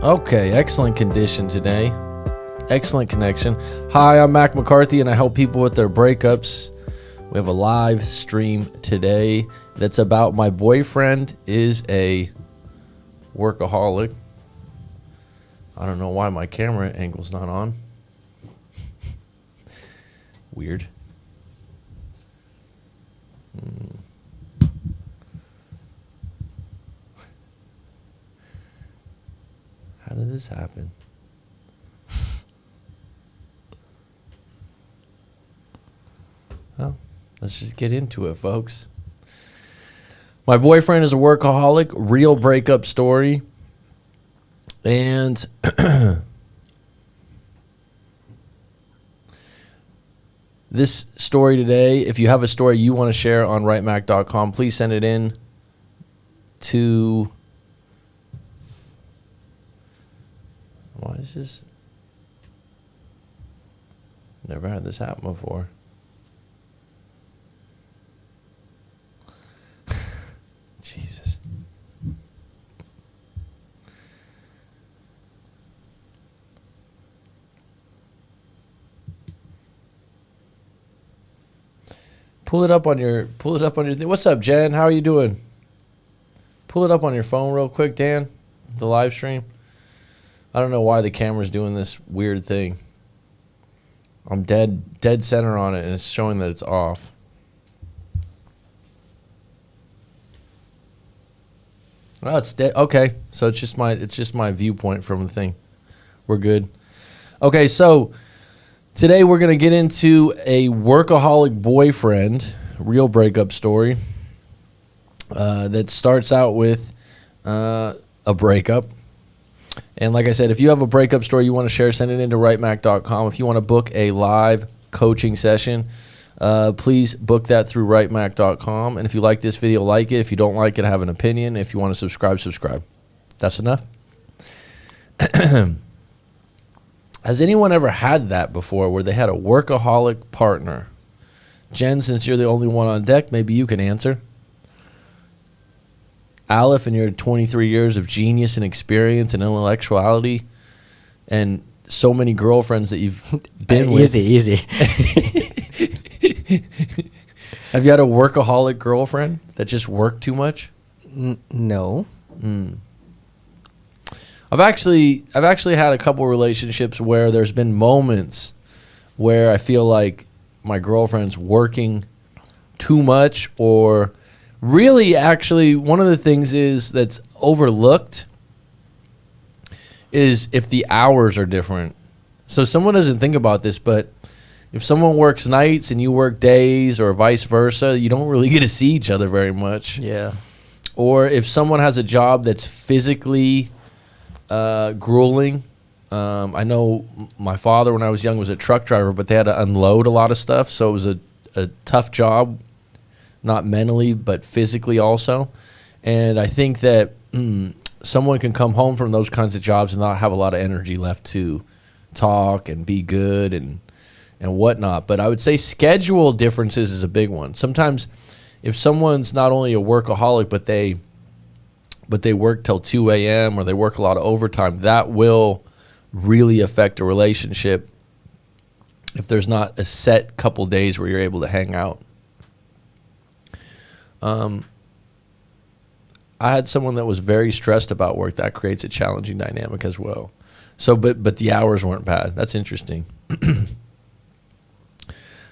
Okay, excellent condition today. Excellent connection. Hi, I'm Mac McCarthy, and I help people with their breakups. We have a live stream today that's about my boyfriend is a workaholic. I don't know why my camera angle's not on. Weird. How did this happen? Well, let's just get into it, folks. My boyfriend is a workaholic, real breakup story. And this story today, if you have a story you want to share on writemac.com, please send it in to... Why is this? Never had this happen before. Jesus. Pull it up on your thing. What's up, Jen? How are you doing? Pull it up on your phone real quick, Dan. The live stream. I don't know why the camera's doing this weird thing. I'm dead center on it, and it's showing that it's off. Oh, it's dead. Okay, so it's just my viewpoint from the thing. We're good. Okay, so today we're gonna get into a workaholic boyfriend, real breakup story. That starts out with a breakup. And like I said, if you have a breakup story you want to share, send it into writemac.com. If you want to book a live coaching session, please book that through writemac.com. And if you like this video, like it. If you don't like it, have an opinion. If you want to subscribe, subscribe. That's enough. Has anyone ever had that before where they had a workaholic partner? Jen, since you're the only one on deck, maybe you can answer. Aleph, in your 23 years of genius and experience and intellectuality and so many girlfriends that you've been with. Easy. Have you had a workaholic girlfriend that just worked too much? No. I've actually had a couple relationships where there's been moments where I feel like my girlfriend's working too much, or really, actually, one of the things is that's overlooked is if the hours are different. So someone doesn't think about this, but if someone works nights and you work days or vice versa, you don't really get to see each other very much. Yeah. Or if someone has a job that's physically grueling. I know my father, when I was young, was a truck driver, but they had to unload a lot of stuff, so it was a tough job. Not mentally, but physically also. And I think that someone can come home from those kinds of jobs and not have a lot of energy left to talk and be good and whatnot. But I would say schedule differences is a big one. Sometimes if someone's not only a workaholic, but they work till 2 a.m. or they work a lot of overtime, that will really affect a relationship if there's not a set couple days where you're able to hang out. I had someone that was very stressed about work. That creates a challenging dynamic as well. So, but the hours weren't bad. That's interesting.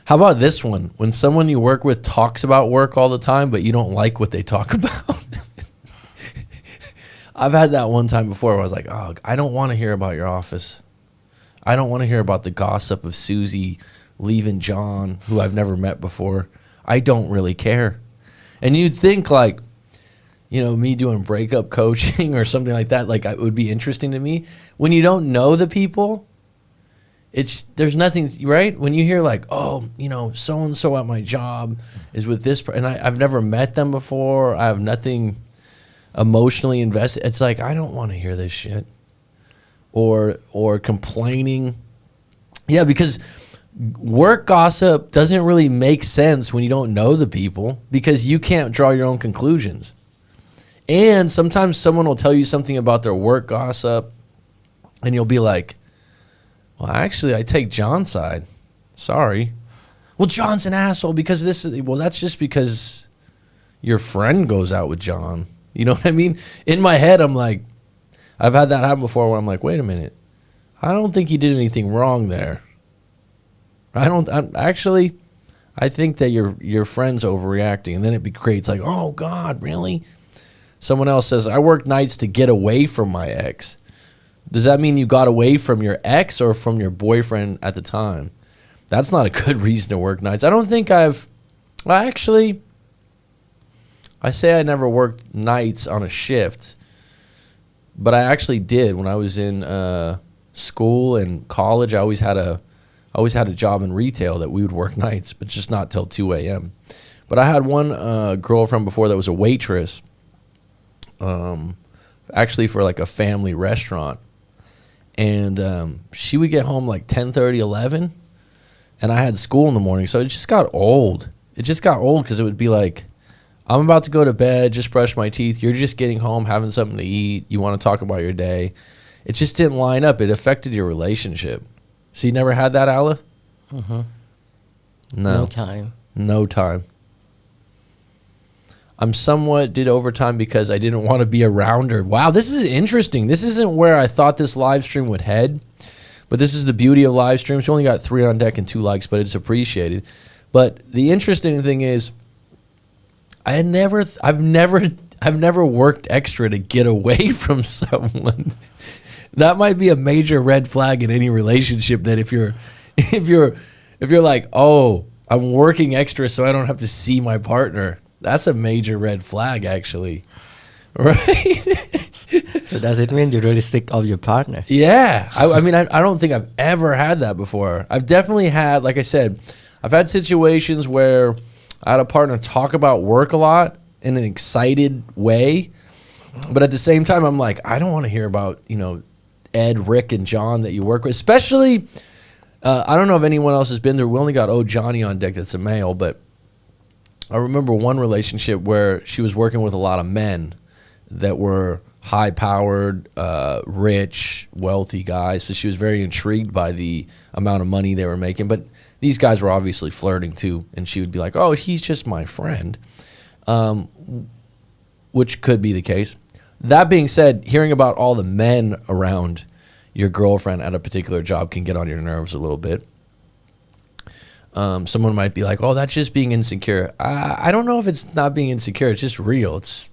How about this one? When someone you work with talks about work all the time, but you don't like what they talk about. I've had that one time before where I was like, oh, I don't want to hear about your office. I don't want to hear about the gossip of Susie leaving John, who I've never met before. I don't really care. And you'd think, like, you know, me doing breakup coaching or something like that, like, it would be interesting to me. When you don't know the people, there's nothing, right? When you hear, like, oh, you know, so-and-so at my job is with this, and I've never met them before, I have nothing emotionally invested. It's like, I don't want to hear this shit. Or complaining. Yeah, because work gossip doesn't really make sense when you don't know the people, because you can't draw your own conclusions. And sometimes someone will tell you something about their work gossip And you'll be like, well, actually, I take John's side. Sorry. Well, John's an asshole because this is, well, that's just because your friend goes out with John. You know what I mean? In my head, I'm like, I've had that happen before where I'm like, wait a minute. I don't think you did anything wrong there. I think that your friend's overreacting. And then it creates like, oh, God, really? Someone else says, I work nights to get away from my ex. Does that mean you got away from your ex or from your boyfriend at the time? That's not a good reason to work nights. I don't think I say I never worked nights on a shift, but I actually did when I was in school and college. I always had a job in retail that we would work nights, but just not till 2 a.m. But I had one girlfriend before that was a waitress, actually for like a family restaurant. And she would get home like 10:30, 11, and I had school in the morning. So it just got old. It just got old because it would be like, I'm about to go to bed, just brush my teeth. You're just getting home, having something to eat. You want to talk about your day. It just didn't line up. It affected your relationship. So you never had that, Aleph? Uh-huh. No time. I'm somewhat did overtime because I didn't want to be around her. Wow, this is interesting. This isn't where I thought this live stream would head, but this is the beauty of live streams. You only got 3 on deck and 2 likes, but it's appreciated. But the interesting thing is, I've never worked extra to get away from someone. That might be a major red flag in any relationship. That if you're like, oh, I'm working extra so I don't have to see my partner. That's a major red flag, actually. Right? So does it mean you really sick of your partner? Yeah. I mean, I don't think I've ever had that before. I've definitely had, like I said, I've had situations where I had a partner talk about work a lot in an excited way. But at the same time, I'm like, I don't want to hear about, Ed, Rick, and John that you work with. Especially, I don't know if anyone else has been there. We only got Johnny on deck that's a male, but I remember one relationship where she was working with a lot of men that were high-powered, rich, wealthy guys. So she was very intrigued by the amount of money they were making. But these guys were obviously flirting too. And she would be like, oh, he's just my friend, which could be the case. That being said, hearing about all the men around your girlfriend at a particular job can get on your nerves a little bit. Someone might be like, oh, that's just being insecure. I don't know if it's not being insecure. It's just real. It's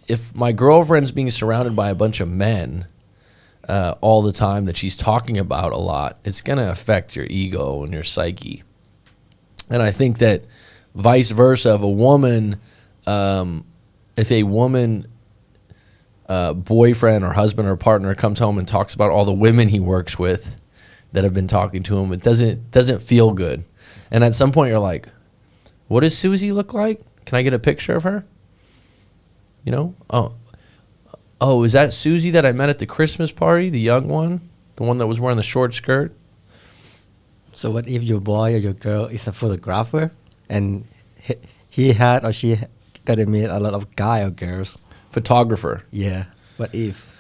if my girlfriend's being surrounded by a bunch of men all the time that she's talking about a lot, it's going to affect your ego and your psyche. And I think that vice versa, if a woman boyfriend or husband or partner comes home and talks about all the women he works with that have been talking to him, it doesn't feel good. And at some point you're like, what does Susie look like? Can I get a picture of her? Oh, is that Susie that I met at the Christmas party, the young one, the one that was wearing the short skirt? So what if your boy or your girl is a photographer and he had or she got to meet a lot of guy or girls? Photographer. Yeah. What if?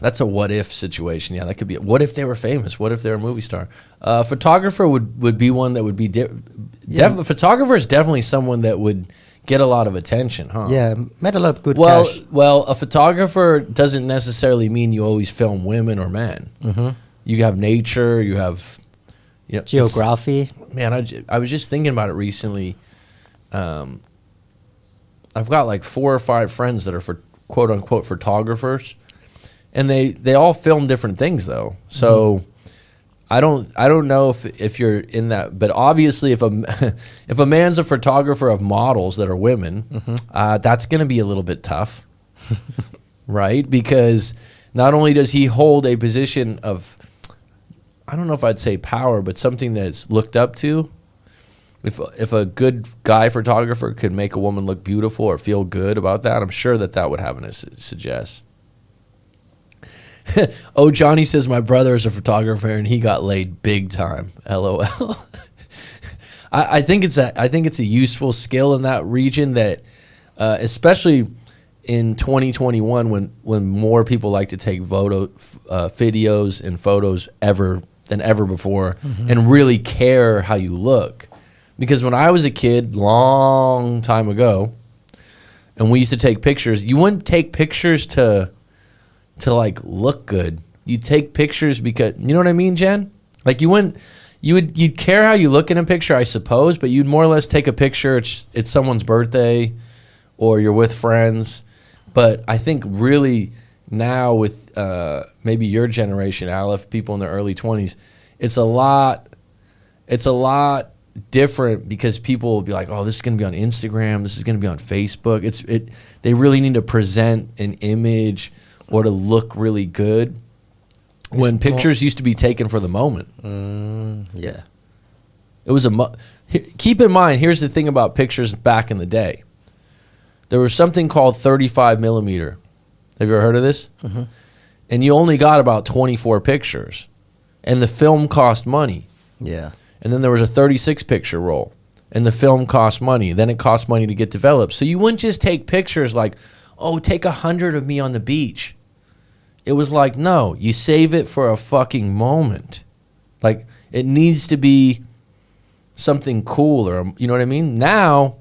That's a what if situation. Yeah, that could be. What if they were famous? What if they were a movie star? Photographer would be one that would be photographer is definitely someone that would get a lot of attention, huh? Yeah, made a lot of good cash. Well, a photographer doesn't necessarily mean you always film women or men. Mm-hmm. You have nature. You have geography. Man, I was just thinking about it recently. I've got like 4 or 5 friends that are for quote unquote photographers. And they all film different things though. So I don't know if you're in that, but obviously if a man's a photographer of models that are women, that's going to be a little bit tough, right? Because not only does he hold a position of, I don't know if I'd say power, but something that's looked up to. If a good guy photographer could make a woman look beautiful or feel good about that, I'm sure that would happen to suggest. Oh, Johnny says my brother is a photographer and he got laid big time. LOL. I think it's a useful skill in that region that, especially in 2021 when more people like to take videos and photos than ever before, and really care how you look. Because when I was a kid, long time ago, and we used to take pictures, you wouldn't take pictures to like look good. You'd take pictures because, you know what I mean, Jen? Like you'd care how you look in a picture, I suppose, but you'd more or less take a picture. It's someone's birthday, or you're with friends. But I think really now with maybe your generation, Aleph, people in their early 20s, it's a lot different, because people will be like, oh, this is going to be on Instagram, this is going to be on Facebook. They really need to present an image or to look really good, when pictures used to be taken for the moment. Yeah. It was keep in mind, here's the thing about pictures back in the day. There was something called 35 millimeter. Have you ever heard of this? And you only got about 24 pictures, and the film cost money. Yeah. And then there was a 36 picture roll, and the film cost money. Then it cost money to get developed. So you wouldn't just take pictures like, oh, take 100 of me on the beach. It was like, no, you save it for a fucking moment. Like, it needs to be something cool, or, you know what I mean? Now,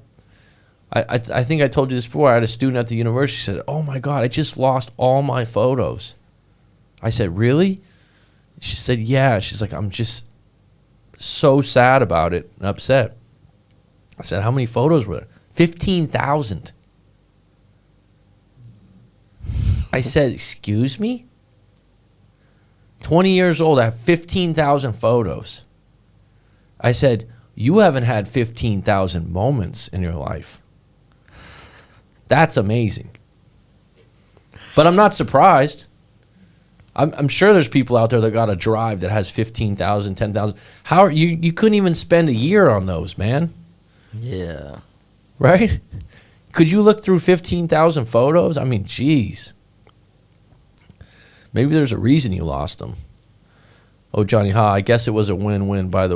I think I told you this before. I had a student at the university said, oh my God, I just lost all my photos. I said, really? She said, yeah. She's like, I'm just so sad about it and upset. I said, how many photos were there? 15,000. I said, excuse me? 20 years old, I have 15,000 photos. I said, you haven't had 15,000 moments in your life. That's amazing. But I'm not surprised. I'm sure there's people out there that got a drive that has 15,000, 10,000. How you couldn't even spend a year on those, man. Yeah. Right? Could you look through 15,000 photos? I mean, geez. Maybe there's a reason you lost them. Oh, Johnny Ha, I guess it was a win-win by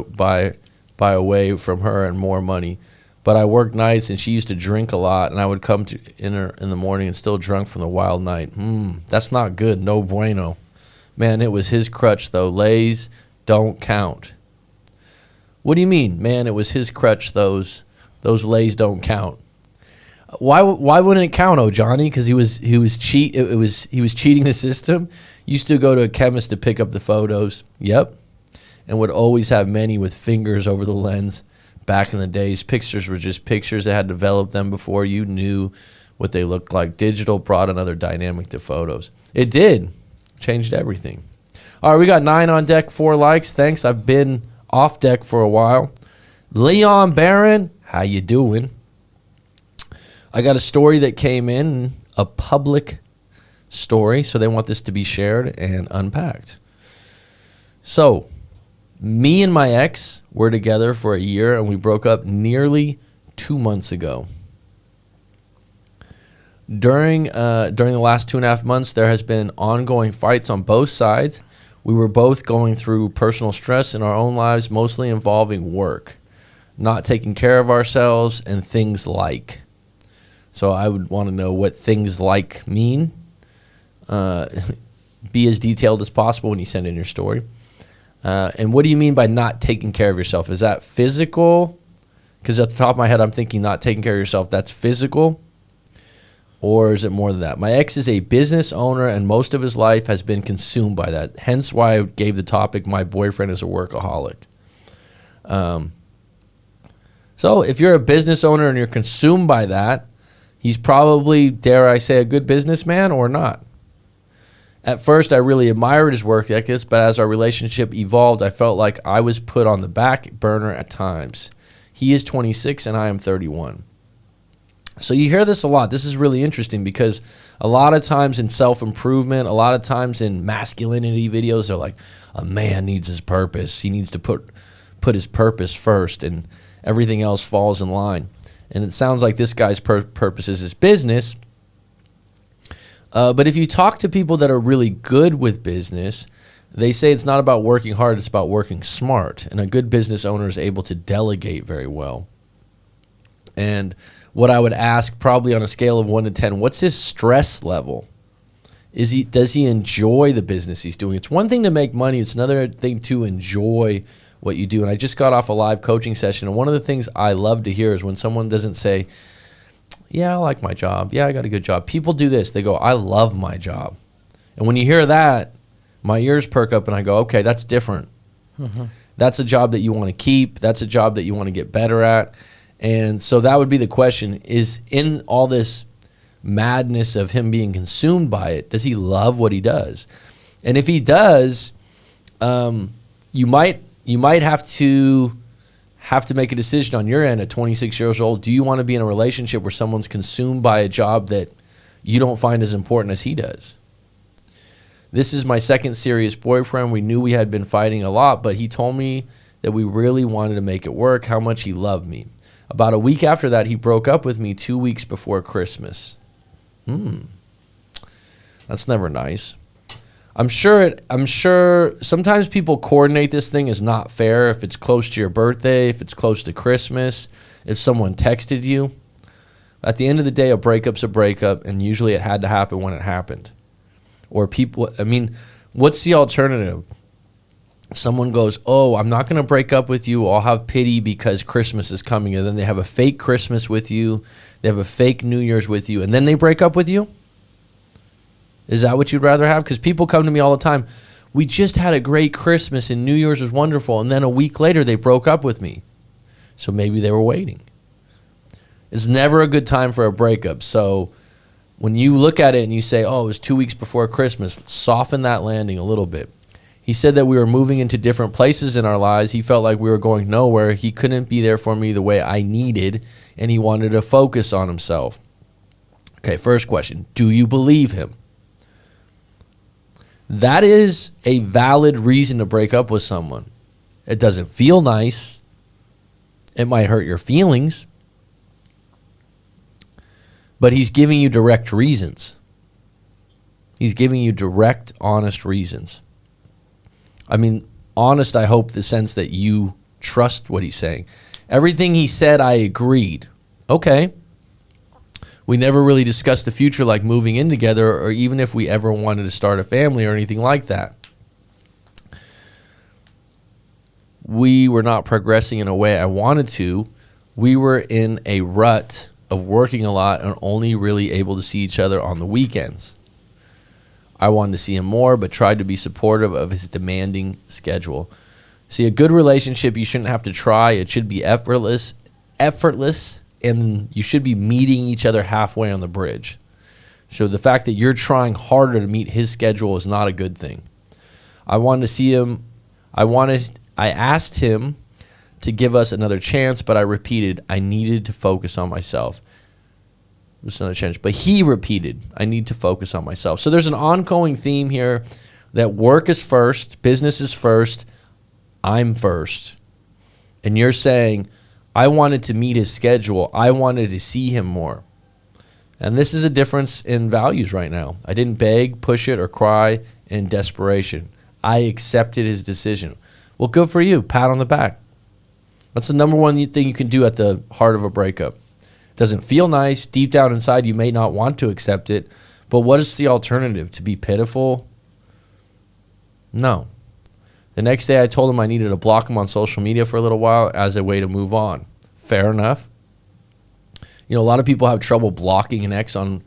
away from her and more money. But I worked nights, and she used to drink a lot, and I would come in the morning and still drunk from the wild night. That's not good. No bueno. Man, it was his crutch, though. Lays don't count. What do you mean? Man, it was his crutch. Those lays don't count. Why wouldn't it count, oh Johnny? Because he was cheating the system. Used to go to a chemist to pick up the photos. Yep, and would always have many with fingers over the lens. Back in the days, pictures were just pictures. They had developed them before you knew what they looked like. Digital brought another dynamic to photos. It did. Changed everything. All right, we got 9 on deck, 4 likes. Thanks. I've been off deck for a while. Leon Barron, how you doing? I got a story that came in, a public story, so they want this to be shared and unpacked. So, me and my ex were together for a year, and we broke up nearly 2 months ago. During the last 2.5 months, there has been ongoing fights on both sides. We were both going through personal stress in our own lives, mostly involving work, not taking care of ourselves, and things like. So I would want to know what things like mean. Be as detailed as possible when you send in your story. And what do you mean by not taking care of yourself? Is that physical? Because at the top of my head, I'm thinking not taking care of yourself, that's physical? Or is it more than that? My ex is a business owner, and most of his life has been consumed by that. Hence why I gave the topic, my boyfriend is a workaholic. So if you're a business owner and you're consumed by that, he's probably, dare I say, a good businessman or not. At first, I really admired his work ethics, but as our relationship evolved, I felt like I was put on the back burner at times. He is 26 and I am 31. So you hear this a lot. This is really interesting because a lot of times in self-improvement, a lot of times in masculinity videos, they're like, a man needs his purpose. He needs to put his purpose first, and everything else falls in line. And it sounds like this guy's purpose is his business. But if you talk to people that are really good with business, they say it's not about working hard, it's about working smart. And a good business owner is able to delegate very well. And what I would ask, probably on a scale of 1 to 10, what's his stress level? Does he enjoy the business he's doing? It's one thing to make money. It's another thing to enjoy what you do. And I just got off a live coaching session, and one of the things I love to hear is when someone doesn't say, yeah, I like my job. Yeah, I got a good job. People do this. They go, I love my job. And when you hear that, my ears perk up and I go, okay, that's different. Mm-hmm. That's a job that you want to keep. That's a job that you want to get better at. And so that would be the question, is in all this madness of him being consumed by it, does he love what he does? And if he does, you might have to make a decision on your end at 26 years old. Do you want to be in a relationship where someone's consumed by a job that you don't find as important as he does? This is my second serious boyfriend. We knew we had been fighting a lot, but he told me that we really wanted to make it work, how much he loved me. About a week after that, he broke up with me 2 weeks before Christmas. That's never nice. I'm sure sometimes people coordinate this thing as not fair. If it's close to your birthday, if it's close to Christmas, if someone texted you. At the end of the day, a breakup's a breakup, and usually it had to happen when it happened. Or what's the alternative? Someone goes, oh, I'm not going to break up with you. I'll have pity because Christmas is coming. And then they have a fake Christmas with you. They have a fake New Year's with you. And then they break up with you? Is that what you'd rather have? Because people come to me all the time. We just had a great Christmas and New Year's was wonderful. And then a week later, they broke up with me. So maybe they were waiting. It's never a good time for a breakup. So when you look at it and you say, oh, it was 2 weeks before Christmas, soften that landing a little bit. He said that we were moving into different places in our lives. He felt like we were going nowhere. He couldn't be there for me the way I needed, and he wanted to focus on himself. Okay, first question. Do you believe him? That is a valid reason to break up with someone. It doesn't feel nice. It might hurt your feelings. But he's giving you direct reasons. He's giving you direct, honest reasons. I mean, honest, I hope, the sense that you trust what he's saying. Everything he said, I agreed. Okay. We never really discussed the future, like moving in together, or even if we ever wanted to start a family or anything like that. We were not progressing in a way I wanted to. We were in a rut of working a lot and only really able to see each other on the weekends. I wanted to see him more, but tried to be supportive of his demanding schedule. See, a good relationship, you shouldn't have to try. It should be effortless, and you should be meeting each other halfway on the bridge. So the fact that you're trying harder to meet his schedule is not a good thing. I wanted to see him. I asked him to give us another chance, but I repeated, I needed to focus on myself. Just another chance. But he repeated, I need to focus on myself. So there's an ongoing theme here that work is first, business is first, I'm first. And you're saying, I wanted to meet his schedule. I wanted to see him more. And this is a difference in values right now. I didn't beg, push it, or cry in desperation. I accepted his decision. Well, good for you. Pat on the back. That's the number one thing you can do at the heart of a breakup. Doesn't feel nice. Deep down inside, you may not want to accept it. But what is the alternative? To be pitiful? No. The next day, I told him I needed to block him on social media for a little while as a way to move on. Fair enough. You know, a lot of people have trouble blocking an ex on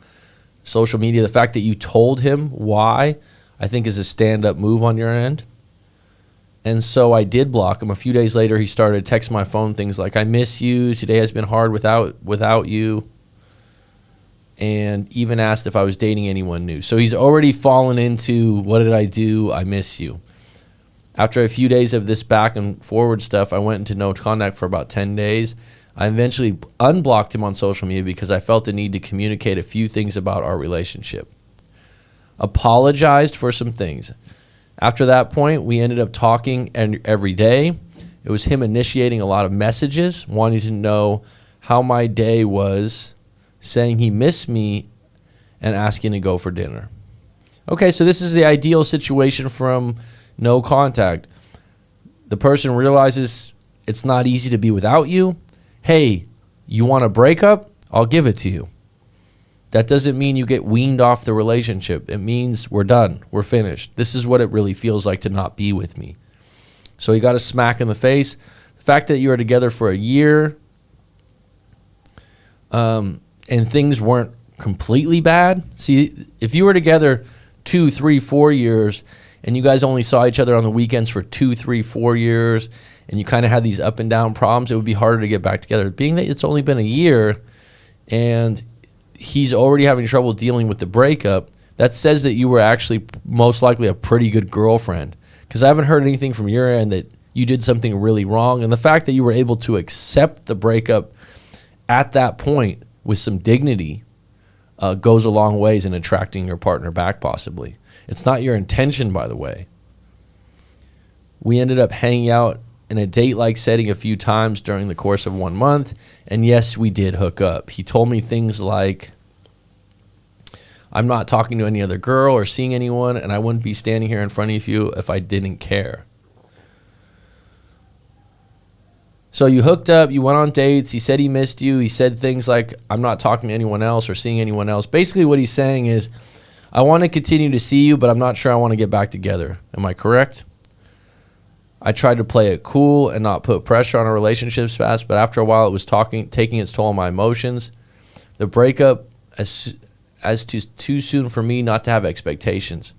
social media. The fact that you told him why, I think, is a stand-up move on your end. And so I did block him. A few days later, he started texting my phone things like, I miss you. Today has been hard without you. And even asked if I was dating anyone new. So he's already fallen into, what did I do? I miss you. After a few days of this back and forward stuff, I went into no contact for about 10 days. I eventually unblocked him on social media because I felt the need to communicate a few things about our relationship. Apologized for some things. After that point, we ended up talking every day. It was him initiating a lot of messages, wanting to know how my day was, saying he missed me, and asking to go for dinner. Okay, so this is the ideal situation from no contact. The person realizes it's not easy to be without you. Hey, You want a breakup? I'll give it to you. That doesn't mean you get weaned off the relationship. It means we're done. We're finished. This is what it really feels like to not be with me. So he got a smack in the face. The fact that you were together for a year and things weren't completely bad. See, if you were together 2, 3, 4 years and you guys only saw each other on the weekends for 2, 3, 4 years and you kind of had these up and down problems, it would be harder to get back together. Being that it's only been a year and he's already having trouble dealing with the breakup, that says that you were actually most likely a pretty good girlfriend, because I haven't heard anything from your end that you did something really wrong. And the fact that you were able to accept the breakup at that point with some dignity goes a long ways in attracting your partner back, possibly. It's not your intention, by the way. We ended up hanging out in a date-like setting a few times during the course of 1 month, and yes, we did hook up. He told me things like, I'm not talking to any other girl or seeing anyone, and I wouldn't be standing here in front of you if I didn't care. So you hooked up, you went on dates, he said he missed you, he said things like, I'm not talking to anyone else or seeing anyone else. Basically what he's saying is, I want to continue to see you, but I'm not sure I want to get back together. Am I correct? I tried to play it cool and not put pressure on our relationships fast, but after a while it was taking its toll on my emotions. The breakup as too soon for me not to have expectations.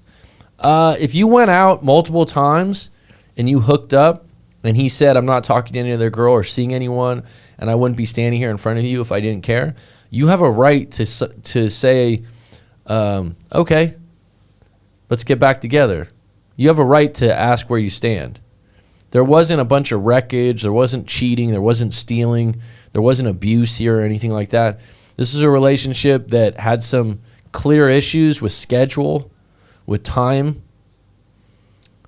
If you went out multiple times and you hooked up and he said, I'm not talking to any other girl or seeing anyone and I wouldn't be standing here in front of you if I didn't care, you have a right to say, okay, let's get back together. You have a right to ask where you stand. There wasn't a bunch of wreckage. There wasn't cheating. There wasn't stealing. There wasn't abuse here or anything like that. This is a relationship that had some clear issues with schedule, with time,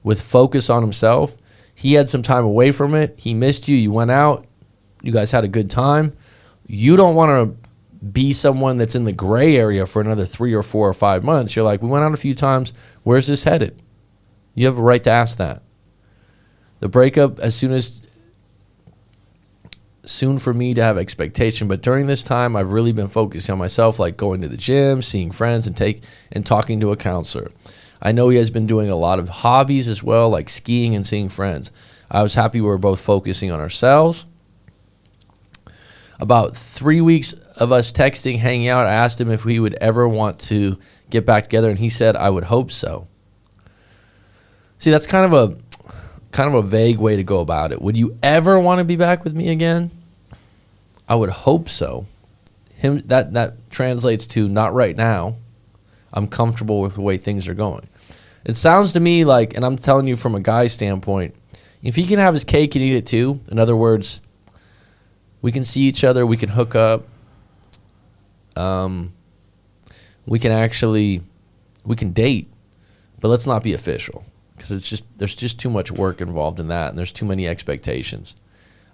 with focus on himself. He had some time away from it. He missed you. You went out. You guys had a good time. You don't want to be someone that's in the gray area for another 3 or 4 or 5 months. You're like, we went out a few times. Where's this headed? You have a right to ask that. The breakup, soon for me to have expectation, but during this time I've really been focusing on myself, like going to the gym, seeing friends, and talking to a counselor. I know he has been doing a lot of hobbies as well, like skiing and seeing friends. I was happy we were both focusing on ourselves. About 3 weeks of us texting, hanging out, I asked him if we would ever want to get back together, and he said I would hope so. See, that's kind of a vague way to go about it. Would you ever want to be back with me again? I would hope so. That translates to not right now. I'm comfortable with the way things are going. It sounds to me like, and I'm telling you from a guy's standpoint, if he can have his cake and eat it too, in other words, we can see each other, we can hook up, we can date, but let's not be official. Because there's just too much work involved in that, and there's too many expectations.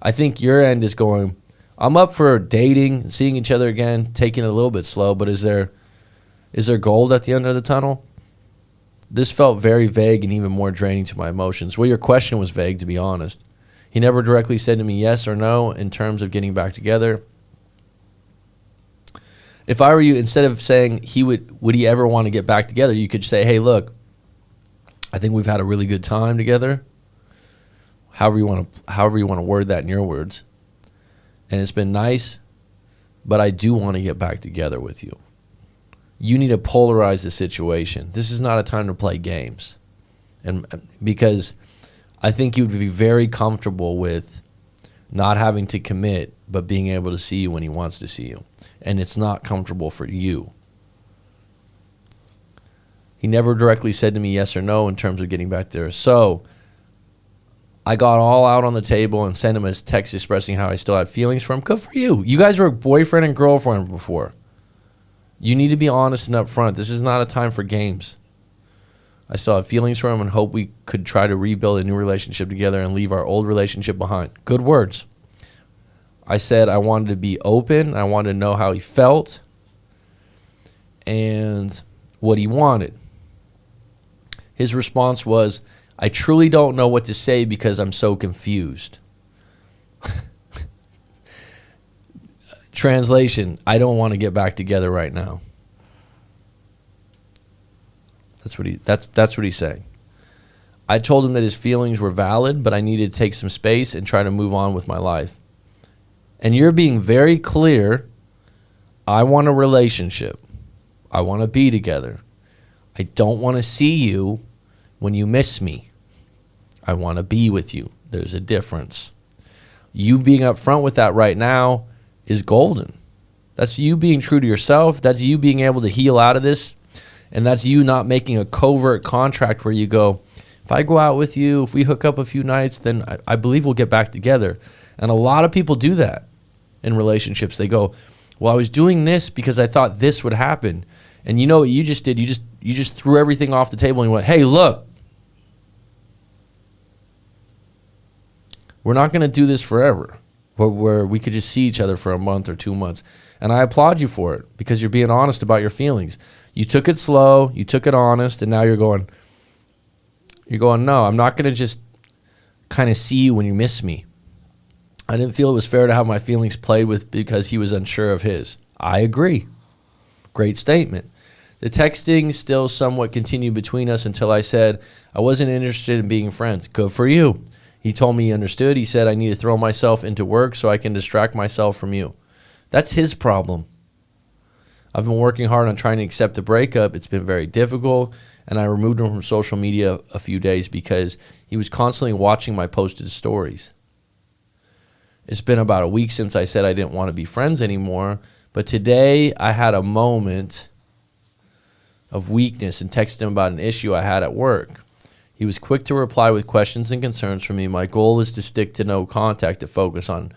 I think your end is going, I'm up for dating, seeing each other again, taking it a little bit slow, but is there gold at the end of the tunnel? This felt very vague and even more draining to my emotions. Well, your question was vague, to be honest. He never directly said to me yes or no in terms of getting back together. If I were you, instead of saying would he ever want to get back together, you could say, hey, look, I think we've had a really good time together. However you want to word that in your words. And it's been nice, but I do want to get back together with you. You need to polarize the situation. This is not a time to play games. And because I think you would be very comfortable with not having to commit, but being able to see you when he wants to see you. And it's not comfortable for you. He never directly said to me yes or no in terms of getting back there. So I got all out on the table and sent him a text expressing how I still had feelings for him. Good for you. You guys were boyfriend and girlfriend before. You need to be honest and upfront. This is not a time for games. I still have feelings for him and hope we could try to rebuild a new relationship together and leave our old relationship behind. Good words. I said I wanted to be open. I wanted to know how he felt and what he wanted. His response was, I truly don't know what to say because I'm so confused. Translation, I don't want to get back together right now. That's what he's saying. I told him that his feelings were valid, but I needed to take some space and try to move on with my life. And you're being very clear. I want a relationship. I want to be together. I don't want to see you when you miss me. I want to be with you. There's a difference. You being upfront with that right now is golden. That's you being true to yourself. That's you being able to heal out of this. And that's you not making a covert contract where you go, if I go out with you, if we hook up a few nights, then I believe we'll get back together. And a lot of people do that in relationships. They go, well, I was doing this because I thought this would happen. And you know what you just did? You just threw everything off the table and went, hey, look, we're not going to do this forever, where we could just see each other for a month or 2 months. And I applaud you for it because you're being honest about your feelings. You took it slow, you took it honest, and now you're going, no, I'm not going to just kind of see you when you miss me. I didn't feel it was fair to have my feelings played with because he was unsure of his. I agree. Great statement. The texting still somewhat continued between us until I said I wasn't interested in being friends. Good for you. He told me he understood. He said I need to throw myself into work so I can distract myself from you. That's his problem. I've been working hard on trying to accept the breakup. It's been very difficult, and I removed him from social media a few days because he was constantly watching my posted stories. It's been about a week since I said I didn't want to be friends anymore, but today I had a moment of weakness and texted him about an issue I had at work. He was quick to reply with questions and concerns for me. My goal is to stick to no contact, to focus on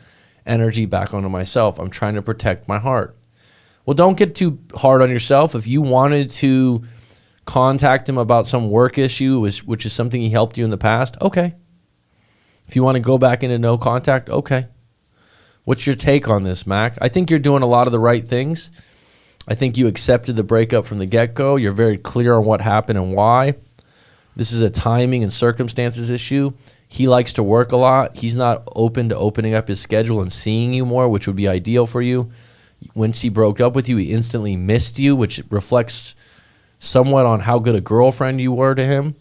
energy back onto myself. I'm trying to protect my heart. Well, don't get too hard on yourself. If you wanted to contact him about some work issue, which is something he helped you in the past, okay. If you want to go back into no contact, okay. What's your take on this, Mac? I think you're doing a lot of the right things. I think you accepted the breakup from the get-go. You're very clear on what happened and why. This is a timing and circumstances issue. He likes to work a lot. He's not open to opening up his schedule and seeing you more, which would be ideal for you. When she broke up with you, he instantly missed you, which reflects somewhat on how good a girlfriend you were to him.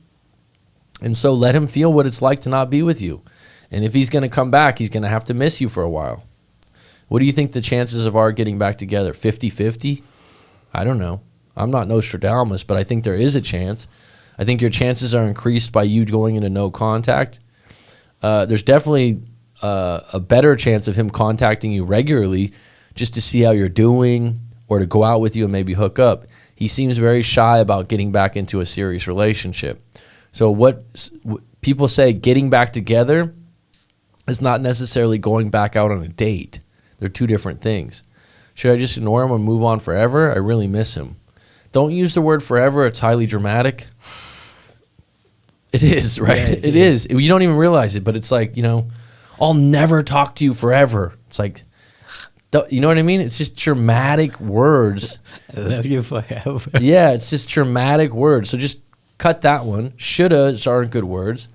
And so let him feel what it's like to not be with you. And if he's going to come back, he's going to have to miss you for a while. What do you think the chances of our getting back together? 50-50? I don't know. I'm not Nostradamus, but I think there is a chance. I think your chances are increased by you going into no contact. There's definitely a better chance of him contacting you regularly just to see how you're doing or to go out with you and maybe hook up. He seems very shy about getting back into a serious relationship. So what people say, getting back together is not necessarily going back out on a date. They're two different things. Should I just ignore him and move on forever? I really miss him. Don't use the word forever. It's highly dramatic. It is, right? Yeah, it is. You don't even realize it, but it's like, I'll never talk to you forever. It's like, you know what I mean? It's just dramatic words. I love you forever. Yeah, it's just dramatic words. So just cut that one. Shouldas aren't good words.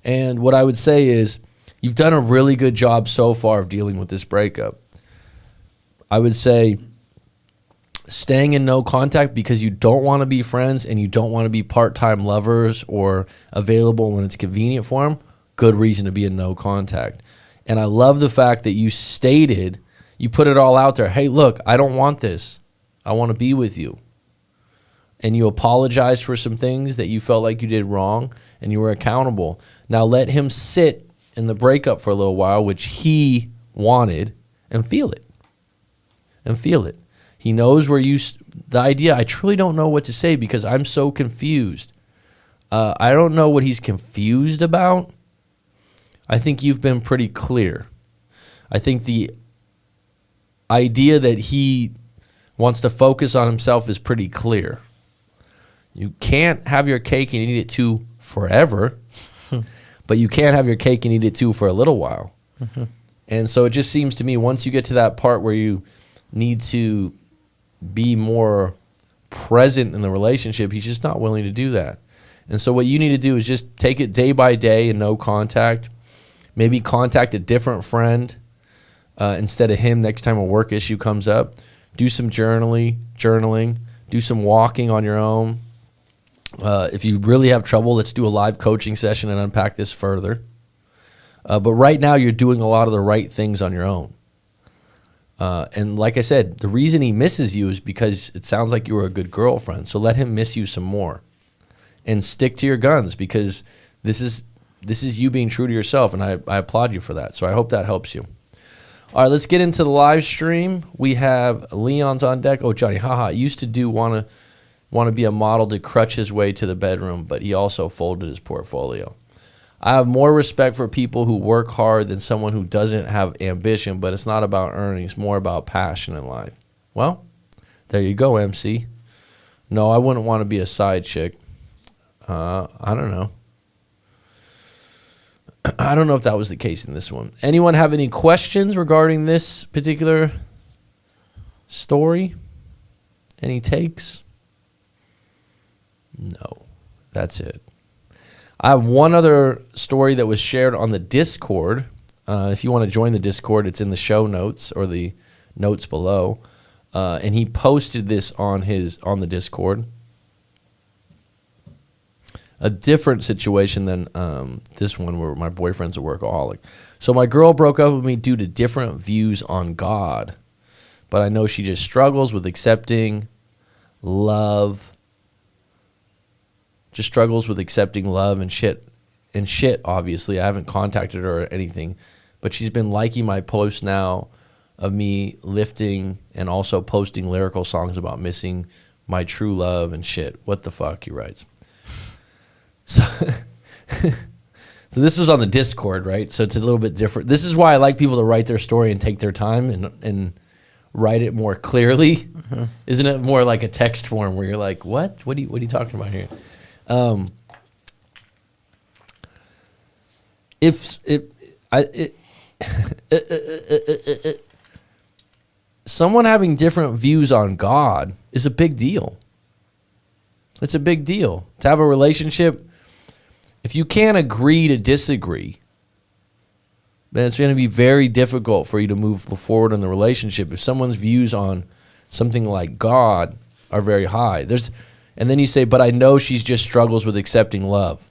And what I would say is you've done a really good job so far of dealing with this breakup. I would say staying in no contact because you don't want to be friends and you don't want to be part-time lovers or available when it's convenient for them, good reason to be in no contact. And I love the fact that you put it all out there. Hey, look, I don't want this. I want to be with you. And you apologized for some things that you felt like you did wrong and you were accountable. Now let him sit in the breakup for a little while, which he wanted, and feel it. He knows the idea, I truly don't know what to say because I'm so confused. I don't know what he's confused about. I think you've been pretty clear. I think the idea that he wants to focus on himself is pretty clear. You can't have your cake and eat it too forever, but you can have your cake and eat it too for a little while. Mm-hmm. And so it just seems to me once you get to that part where you need to be more present in the relationship, he's just not willing to do that. And so what you need to do is just take it day by day and no contact. Maybe contact a different friend. instead of him next time a work issue comes up. Do some journaling. Do some walking on your own. If you really have trouble, let's do a live coaching session and unpack this further. But right now, you're doing a lot of the right things on your own. And like I said, the reason he misses you is because it sounds like you were a good girlfriend. So let him miss you some more. And stick to your guns, because this is you being true to yourself, and I applaud you for that. So I hope that helps you. All right, let's get into the live stream. We have Leon's on deck. Oh, Johnny, haha, used to do want to be a model to crutch his way to the bedroom, but he also folded his portfolio. I have more respect for people who work hard than someone who doesn't have ambition, but it's not about earning. It's more about passion in life. Well, there you go, MC. No, I wouldn't want to be a side chick. I don't know. I don't know if that was the case in this one. Anyone have any questions regarding this particular story? Any takes? No, that's it. I have one other story that was shared on the Discord. If you want to join the Discord, it's in the show notes or the notes below. And he posted this on the Discord. A different situation than this one where my boyfriend's a workaholic. So my girl broke up with me due to different views on God. But I know she just struggles with accepting love. Just struggles with accepting love and shit. And shit, obviously. I haven't contacted her or anything. But she's been liking my posts now of me lifting and also posting lyrical songs about missing my true love and shit. What the fuck, he writes. So, so this was on the Discord, right? So it's a little bit different. This is why I like people to write their story and take their time and write it more clearly. Mm-hmm. Isn't it more like a text form where you're like, what? What are you talking about here? Someone having different views on God is a big deal. It's a big deal. To have a relationship, if you can't agree to disagree, then it's going to be very difficult for you to move forward in the relationship. If someone's views on something like God are very high, and then you say, but I know she just struggles with accepting love.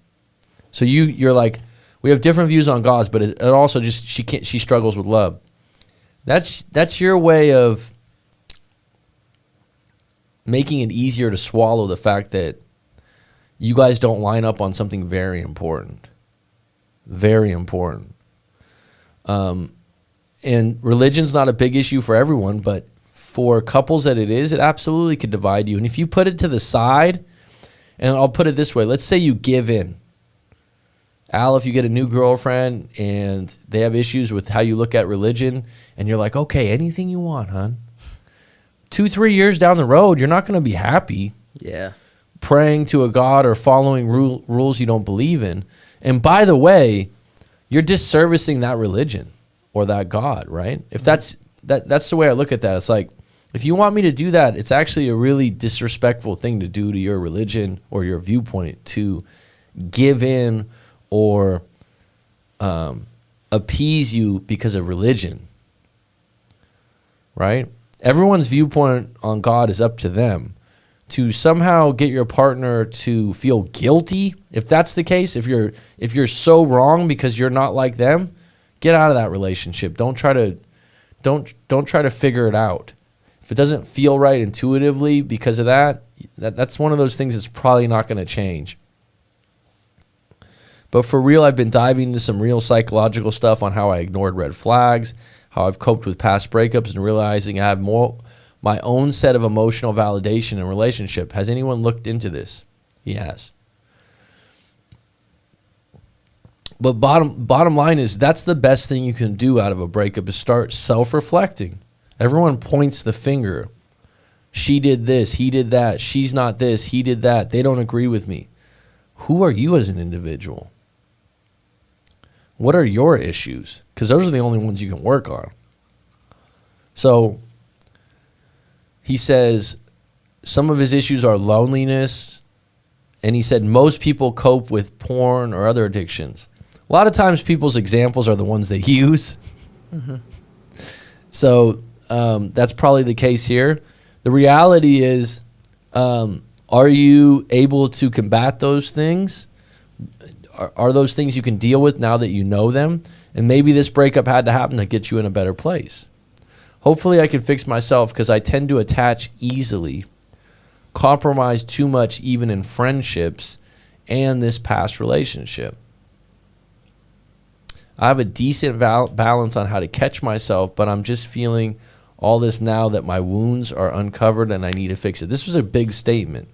So you're like, we have different views on God, but it also just she struggles with love. That's your way of making it easier to swallow the fact that you guys don't line up on something very important. Very important. And religion's not a big issue for everyone, but for couples that it is, it absolutely could divide you. And if you put it to the side, and I'll put it this way, let's say you give in. Al, if you get a new girlfriend and they have issues with how you look at religion, and you're like, okay, anything you want, hon. 2-3 years down the road, you're not going to be happy. Yeah. Praying to a God or following rules you don't believe in. And by the way, you're disservicing that religion or that God, right? If that's the way I look at that. It's like, if you want me to do that, it's actually a really disrespectful thing to do to your religion or your viewpoint, to give in or appease you because of religion, right? Everyone's viewpoint on God is up to them. To somehow get your partner to feel guilty, if that's the case, if you're so wrong because you're not like them, get out of that relationship. Don't try to figure it out. If it doesn't feel right intuitively because of that's one of those things that's probably not going to change. But for real, I've been diving into some real psychological stuff on how I ignored red flags, how I've coped with past breakups, and realizing I have my own set of emotional validation in relationship. Has anyone looked into this? He has. But bottom line is, that's the best thing you can do out of a breakup, is start self-reflecting. Everyone points the finger. She did this, he did that, she's not this, he did that, they don't agree with me. Who are you as an individual? What are your issues? Because those are the only ones you can work on. So he says some of his issues are loneliness, and he said most people cope with porn or other addictions. A lot of times people's examples are the ones they use. Mm-hmm. So that's probably the case here. The reality is, are you able to combat those things? Are those things you can deal with now that you know them? And maybe this breakup had to happen to get you in a better place. Hopefully I can fix myself because I tend to attach easily, compromise too much even in friendships and this past relationship. I have a decent balance on how to catch myself, but I'm just feeling all this now that my wounds are uncovered and I need to fix it. This was a big statement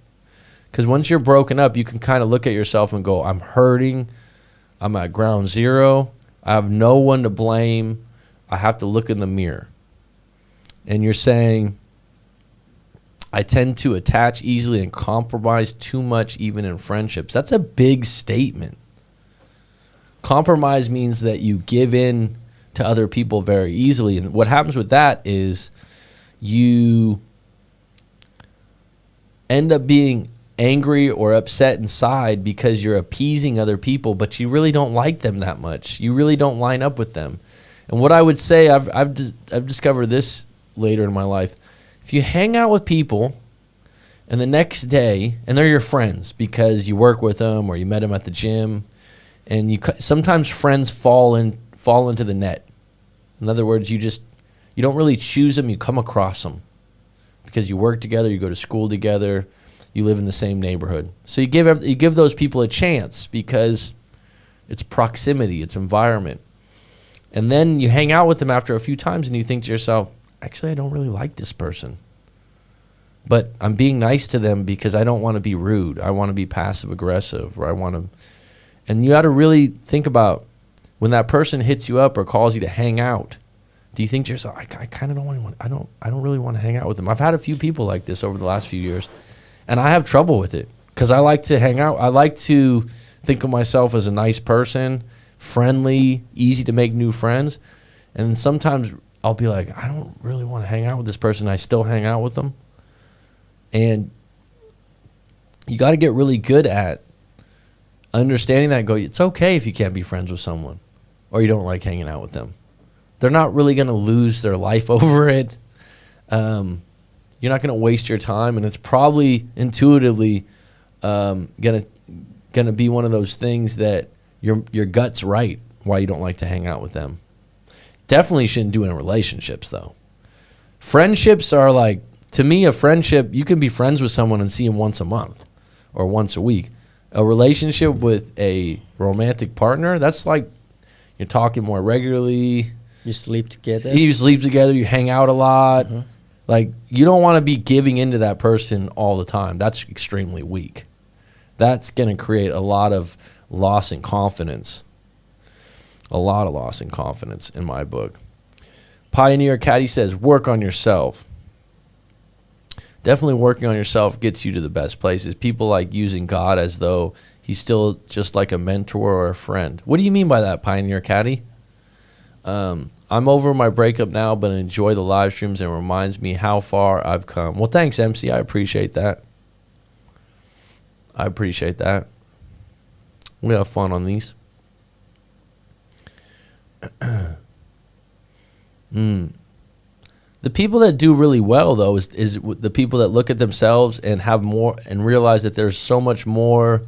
because once you're broken up, you can kind of look at yourself and go, I'm hurting. I'm at ground zero. I have no one to blame. I have to look in the mirror. And you're saying, I tend to attach easily and compromise too much even in friendships. That's a big statement. Compromise means that you give in to other people very easily. And what happens with that is you end up being angry or upset inside because you're appeasing other people, but you really don't like them that much. You really don't line up with them. And what I would say, I've discovered this later in my life. If you hang out with people and the next day, and they're your friends because you work with them or you met them at the gym, and sometimes friends fall into the net. In other words, you don't really choose them, you come across them because you work together, you go to school together, you live in the same neighborhood. So you give those people a chance because it's proximity, it's environment. And then you hang out with them after a few times and you think to yourself, actually, I don't really like this person. But I'm being nice to them because I don't want to be rude. I want to be passive aggressive, or I want to. And you got to really think about when that person hits you up or calls you to hang out. Do you think to yourself, I kind of don't want to. I don't really want to hang out with them. I've had a few people like this over the last few years, and I have trouble with it because I like to hang out. I like to think of myself as a nice person, friendly, easy to make new friends, and sometimes I'll be like, I don't really want to hang out with this person. I still hang out with them. And you got to get really good at understanding that and go, it's okay if you can't be friends with someone or you don't like hanging out with them. They're not really going to lose their life over it. You're not going to waste your time, and it's probably intuitively going to be one of those things that your gut's right why you don't like to hang out with them. Definitely shouldn't do it in relationships, though. Friendships are like, to me, a friendship, you can be friends with someone and see them once a month or once a week. A relationship with a romantic partner, that's like you're talking more regularly. You sleep together. You sleep together. You hang out a lot. Mm-hmm. Like, you don't want to be giving into that person all the time. That's extremely weak. That's going to create a lot of loss in confidence. A lot of loss in confidence in my book. Pioneer Caddy says, work on yourself. Definitely working on yourself gets you to the best places. People like using God as though he's still just like a mentor or a friend. What do you mean by that, Pioneer Caddy? I'm over my breakup now, but enjoy the live streams and reminds me how far I've come. Well, thanks, MC. I appreciate that. I appreciate that. We have fun on these. The people that do really well, though, is the people that look at themselves and have more and realize that there's so much more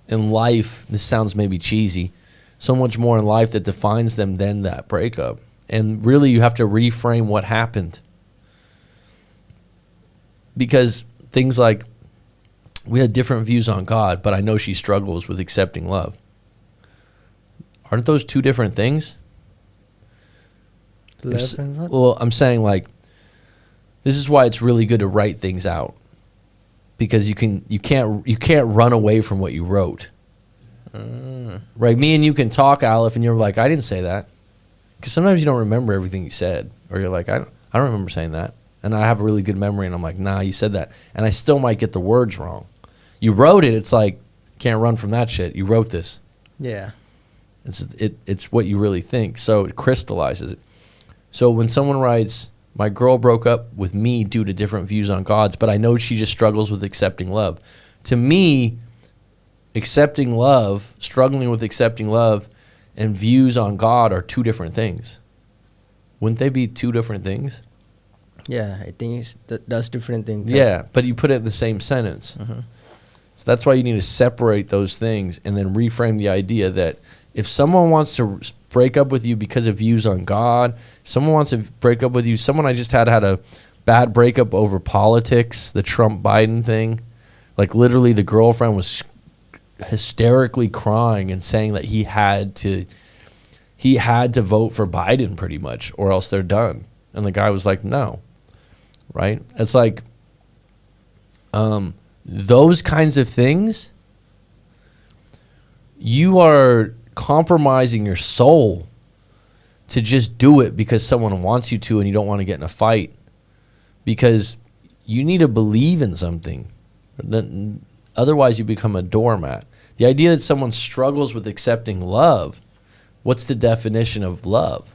in life. This sounds maybe cheesy. So much more in life that defines them than that breakup. And really, you have to reframe what happened. Because things like, we had different views on God, but I know she struggles with accepting love. Aren't those two different things? Well, I'm saying, like, this is why it's really good to write things out, because you can't run away from what you wrote. Right? Me and you can talk, Aleph, and you're like, I didn't say that, because sometimes you don't remember everything you said, or you're like, I don't remember saying that, and I have a really good memory, and I'm like, nah, you said that, and I still might get the words wrong. You wrote it. It's like, can't run from that shit. You wrote this. Yeah. It's what you really think, so it crystallizes it. So when someone writes, my girl broke up with me due to different views on God's, but I know she just struggles with accepting love. To me, accepting love, struggling with accepting love, and views on God are two different things. Wouldn't they be two different things? Yeah, I think that's different thing. Yeah, but you put it in the same sentence. So that's why you need to separate those things and then reframe the idea that if someone wants to break up with you because of views on God, someone wants to break up with you. Someone I just had a bad breakup over politics, the Trump-Biden thing. Like literally the girlfriend was hysterically crying and saying that he had to vote for Biden pretty much or else they're done. And the guy was like, no. Right? It's like those kinds of things, you are compromising your soul to just do it because someone wants you to and you don't want to get in a fight, because you need to believe in something. Otherwise, you become a doormat. The idea that someone struggles with accepting love, what's the definition of love?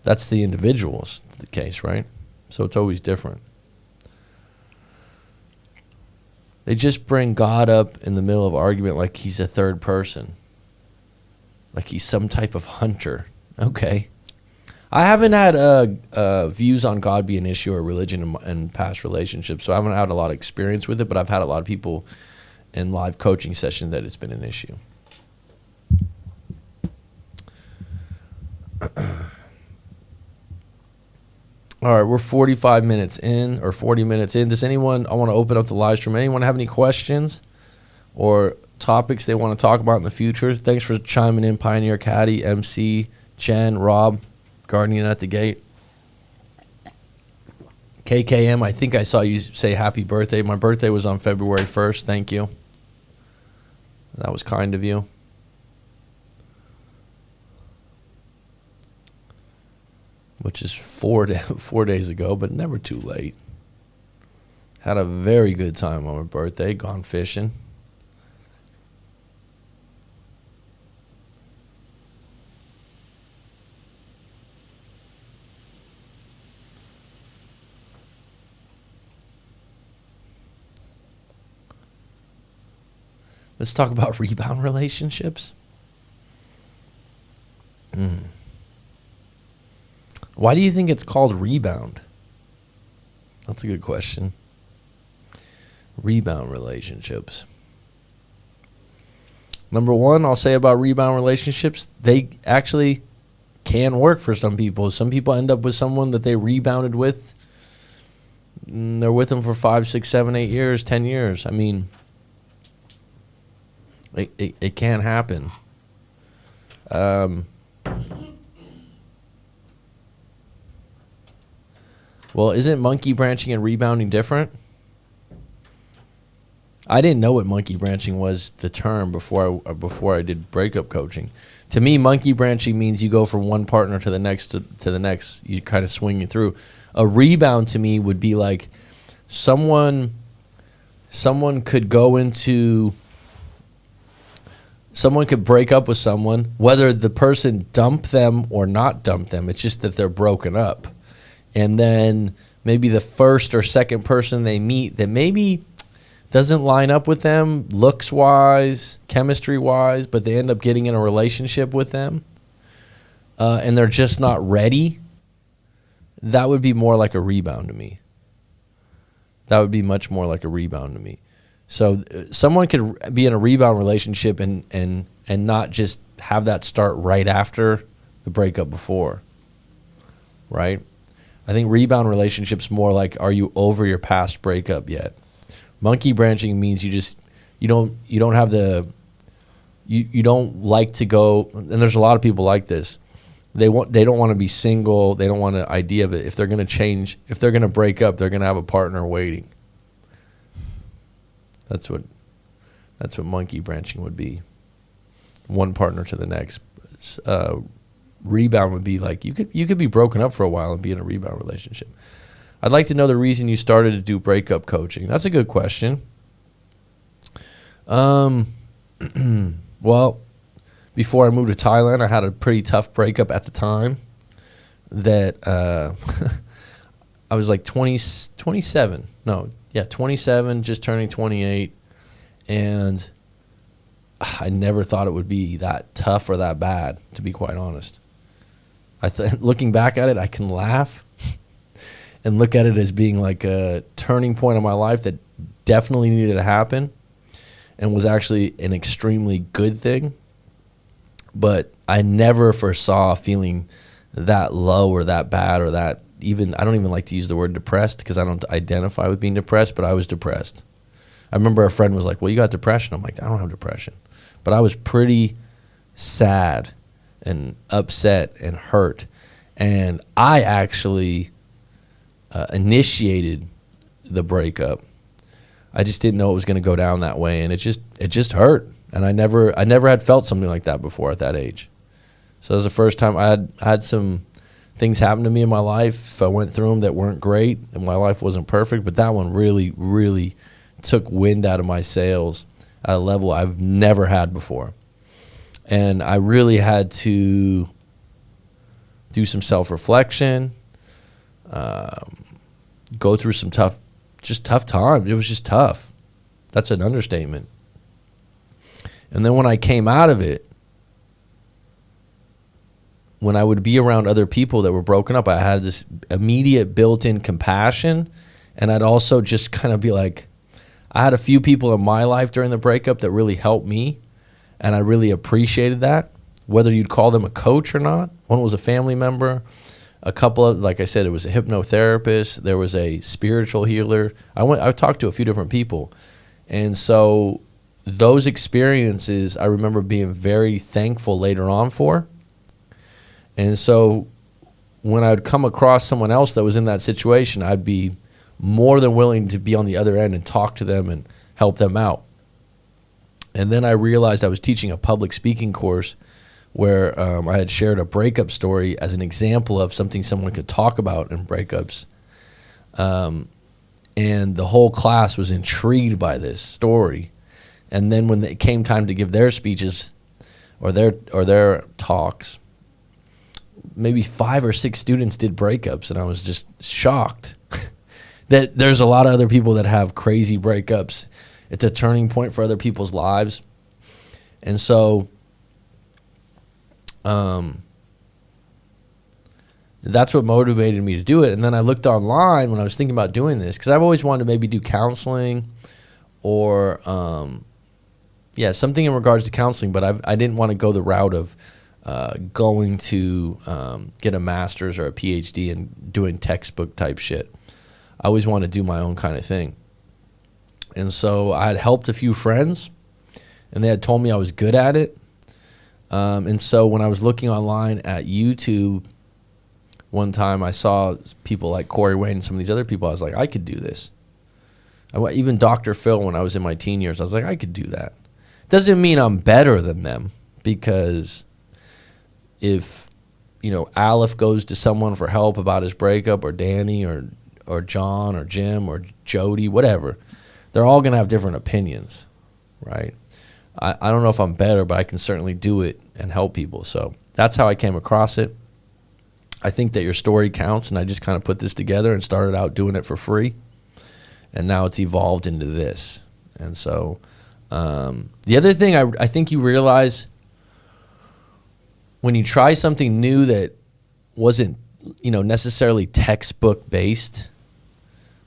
That's the individual's the case, right? So it's always different. They just bring God up in the middle of argument like he's a third person, like he's some type of hunter. Okay. I haven't had views on God be an issue or religion in past relationships, so I haven't had a lot of experience with it, but I've had a lot of people in live coaching sessions that it's been an issue. All right, we're 45 minutes in or 40 minutes in. Does anyone, I want to open up the live stream. Anyone have any questions or topics they want to talk about in the future? Thanks for chiming in, Pioneer Caddy, MC, Jen, Rob, Guardian at the Gate. KKM, I think I saw you say happy birthday. My birthday was on February 1st. Thank you. That was kind of you. Which is 4 days ago, but never too late. Had a very good time on my birthday, gone fishing. Let's talk about rebound relationships. Why do you think it's called rebound? That's a good question. Rebound relationships. Number one, I'll say about rebound relationships, they actually can work for some people. Some people end up with someone that they rebounded with. They're with them for 5, 6, 7, 8 years, 10 years. I mean, it can happen. Well, isn't monkey branching and rebounding different? I didn't know what monkey branching was, the term, before I did breakup coaching. To me, monkey branching means you go from one partner to the next to the next. You kind of swing it through. A rebound to me would be like someone could break up with someone, whether the person dump them or not dump them. It's just that they're broken up. And then maybe the first or second person they meet that maybe doesn't line up with them looks-wise, chemistry-wise, but they end up getting in a relationship with them, and they're just not ready, that would be more like a rebound to me. That would be much more like a rebound to me. So someone could be in a rebound relationship and not just have that start right after the breakup before, right? I think rebound relationships more like, are you over your past breakup yet? Monkey branching means you don't like to go, and there's a lot of people like this. They don't want to be single. They don't want an idea of it. If they're going to change, if they're going to break up, they're going to have a partner waiting. That's what monkey branching would be. One partner to the next. Rebound would be like you could be broken up for a while and be in a rebound relationship. I'd like to know the reason you started to do breakup coaching. That's a good question. Well, before I moved to Thailand, I had a pretty tough breakup at the time. That I was like 27. No, yeah, 27, just turning 28, and I never thought it would be that tough or that bad, to be quite honest. Looking back at it, I can laugh and look at it as being like a turning point in my life that definitely needed to happen and was actually an extremely good thing. But I never foresaw feeling that low or that bad or that even, I don't even like to use the word depressed because I don't identify with being depressed, but I was depressed. I remember a friend was like, well, you got depression. I'm like, I don't have depression. But I was pretty sad and upset and hurt. And I actually initiated the breakup. I just didn't know it was going to go down that way, and it just hurt. And I never had felt something like that before at that age. So it was the first time I had some things happen to me in my life. I went through them that weren't great, and my life wasn't perfect. But that one really, really took wind out of my sails at a level I've never had before. And I really had to do some self-reflection, go through some tough times. It was just tough. That's an understatement. And then when I came out of it, when I would be around other people that were broken up, I had this immediate built-in compassion. And I'd also just kind of be like, I had a few people in my life during the breakup that really helped me. And I really appreciated that, whether you'd call them a coach or not. One was a family member. A couple of, like I said, it was a hypnotherapist. There was a spiritual healer. I talked to a few different people. And so those experiences, I remember being very thankful later on for. And so when I'd come across someone else that was in that situation, I'd be more than willing to be on the other end and talk to them and help them out. And then I realized I was teaching a public speaking course where I had shared a breakup story as an example of something someone could talk about in breakups. And the whole class was intrigued by this story. And then when it came time to give their speeches or their talks, maybe 5 or 6 students did breakups, and I was just shocked that there's a lot of other people that have crazy breakups. It's a turning point for other people's lives. And so that's what motivated me to do it. And then I looked online when I was thinking about doing this, because I've always wanted to maybe do counseling or something in regards to counseling, but I didn't want to go the route of going to get a master's or a PhD and doing textbook type shit. I always wanted to do my own kind of thing. And so I had helped a few friends, and they had told me I was good at it. And so when I was looking online at YouTube, one time I saw people like Corey Wayne and some of these other people. I was like, I could do this. Even Dr. Phil, when I was in my teen years, I was like, I could do that. Doesn't mean I'm better than them, because if, Aleph goes to someone for help about his breakup, or Danny or John or Jim or Jody, whatever, they're all going to have different opinions, right? I don't know if I'm better, but I can certainly do it and help people. So that's how I came across it. I think that your story counts, and I just kind of put this together and started out doing it for free. And now it's evolved into this. And so the other thing I think you realize when you try something new that wasn't, necessarily textbook based.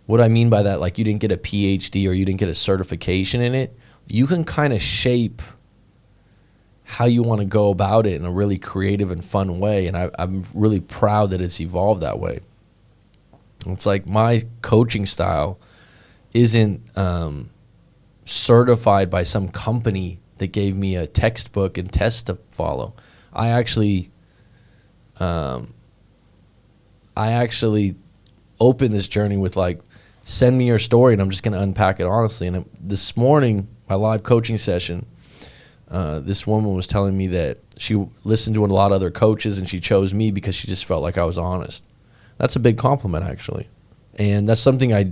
What I mean by that, like you didn't get a PhD or you didn't get a certification in it, you can kind of shape how you want to go about it in a really creative and fun way. And I'm really proud that it's evolved that way. It's like my coaching style isn't certified by some company that gave me a textbook and test to follow. I actually opened this journey with like, send me your story and I'm just going to unpack it honestly. And this morning, my live coaching session, this woman was telling me that she listened to a lot of other coaches and she chose me because she just felt like I was honest. That's a big compliment, actually. And that's something I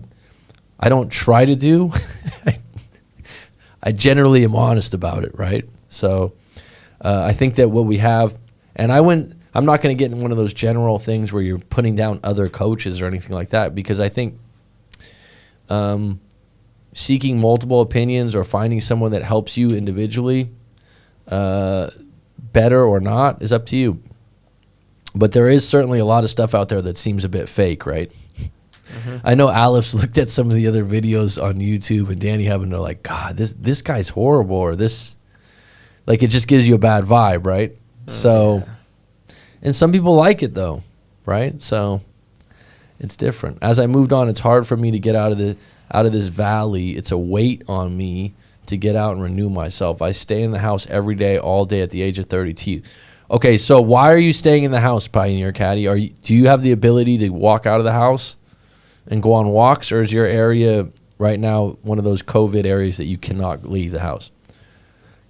don't try to do. I generally am honest about it, right? So I think that what we have, and I'm not going to get in one of those general things where you're putting down other coaches or anything like that, because I think seeking multiple opinions or finding someone that helps you individually, better or not, is up to you. But there is certainly a lot of stuff out there that seems a bit fake, right? Mm-hmm. I know Aleph looked at some of the other videos on YouTube, and Danny having to like, God, this guy's horrible, or this, like, it just gives you a bad vibe, right? So, and some people like it though, right? So it's different. As I moved on, it's hard for me to get out of this valley. It's a weight on me to get out and renew myself. I stay in the house every day, all day at the age of 32. Okay, so why are you staying in the house, Pioneer Caddy? Do you have the ability to walk out of the house and go on walks, or is your area right now one of those COVID areas that you cannot leave the house?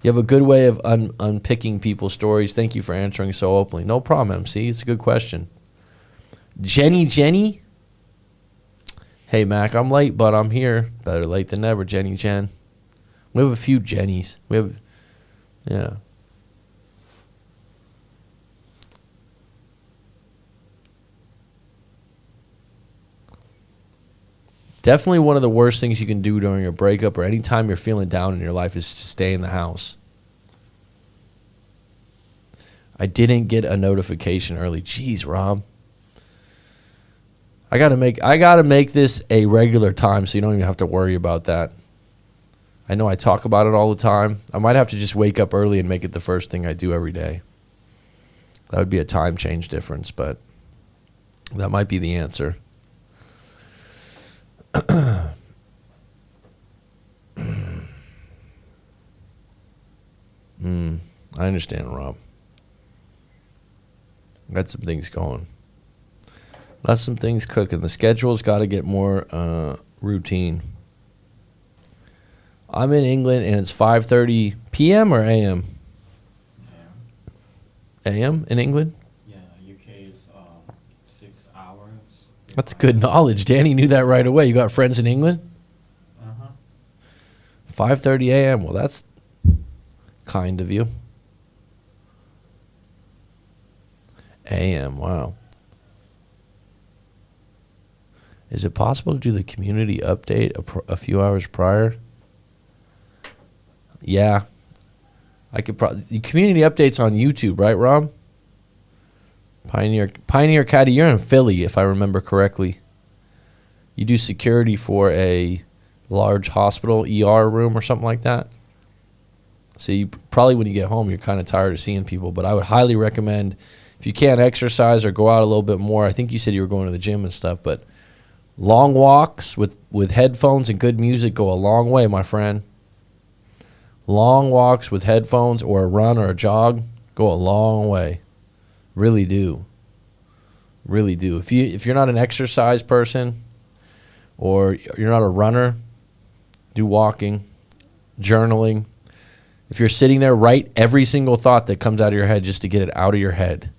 You have a good way of unpicking people's stories. Thank you for answering so openly. No problem, MC. It's a good question. Jenny? Hey, Mac, I'm late, but I'm here. Better late than never, Jen. We have a few Jennies. Yeah. Definitely one of the worst things you can do during a breakup or any time you're feeling down in your life is to stay in the house. I didn't get a notification early. Jeez, Rob. I gotta make this a regular time so you don't even have to worry about that. I know I talk about it all the time. I might have to just wake up early and make it the first thing I do every day. That would be a time change difference, but that might be the answer. I understand, Rob. Got some things going. Got some things cooking. The schedule's got to get more routine. I'm in England, and it's 5:30 p.m. or a.m.? A.m. in England? Yeah, UK is 6 hours. That's good knowledge. Danny knew that right away. You got friends in England? 5:30 a.m. Well, that's kind of you. A.m. Wow. Is it possible to do the community update a few hours prior? Yeah. I could probably. The community update's on YouTube, right, Rob? Pioneer Caddy, you're in Philly, if I remember correctly. You do security for a large hospital ER room or something like that. So you probably, when you get home, you're kind of tired of seeing people. But I would highly recommend, if you can't exercise or go out a little bit more, I think you said you were going to the gym and stuff, but long walks with headphones and good music go a long way, my friend. Long walks with headphones or a run or a jog go a long way. Really do. Really do. If you're not an exercise person or you're not a runner, do walking, journaling. If you're sitting there, write every single thought that comes out of your head just to get it out of your head.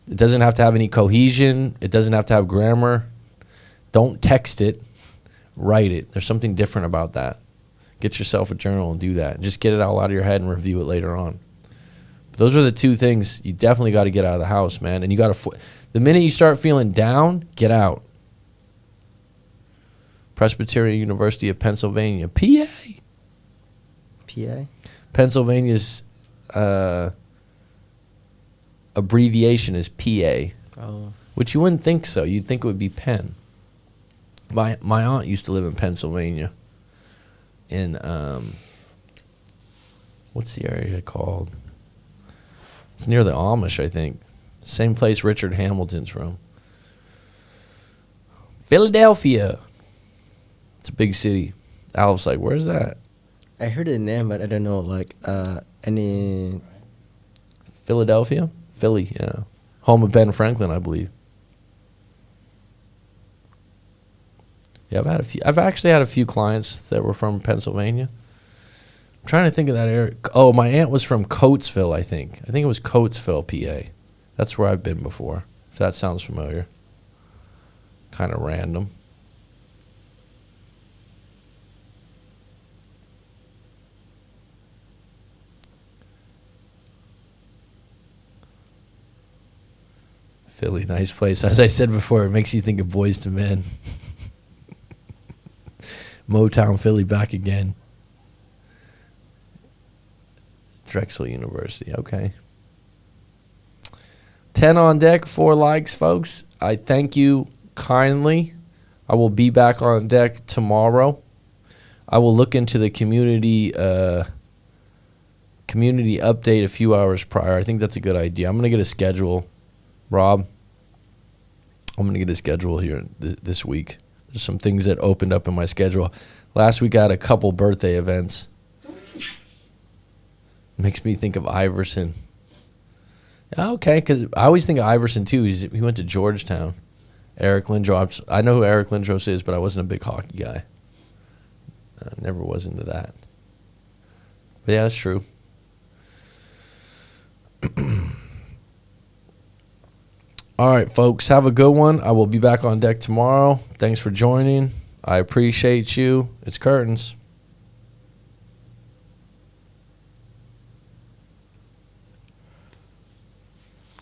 It doesn't have to have any cohesion. It doesn't have to have grammar. Don't text it. Write it. There's something different about that. Get yourself a journal and do that. Just get it all out of your head and review it later on. But those are the two things you definitely got to get out of the house, man. And you got to, the minute you start feeling down, get out. Presbyterian University of Pennsylvania, PA. PA? Pennsylvania's abbreviation is PA, which you wouldn't think so. You'd think it would be Penn. My aunt used to live in Pennsylvania. In what's the area called? It's near the Amish, I think. Same place Richard Hamilton's from. Philadelphia. It's a big city. Alf's like, where's that? I heard the name, but I don't know, like, any... Philadelphia? Philly, yeah. Home of Ben Franklin, I believe. Yeah, I've actually had a few clients that were from Pennsylvania. I'm trying to think of that area. Oh, my aunt was from Coatesville, I think. I think it was Coatesville, PA. That's where I've been before, if that sounds familiar. Kind of random. Philly, nice place. As I said before, it makes you think of Boys to Men. Motown Philly back again. Drexel University, okay. 10 on deck, 4 likes, folks. I thank you kindly. I will be back on deck tomorrow. I will look into the community update a few hours prior. I think that's a good idea. I'm going to get a schedule, Rob. I'm going to get a schedule here this week. There's some things that opened up in my schedule. Last week I had a couple birthday events. Makes me think of Iverson. Okay, because I always think of Iverson too. He went to Georgetown. Eric Lindros. I know who Eric Lindros is, but I wasn't a big hockey guy. Never was into that. But yeah, that's true. All right, folks, have a good one. I will be back on deck tomorrow. Thanks for joining. I appreciate you. It's curtains.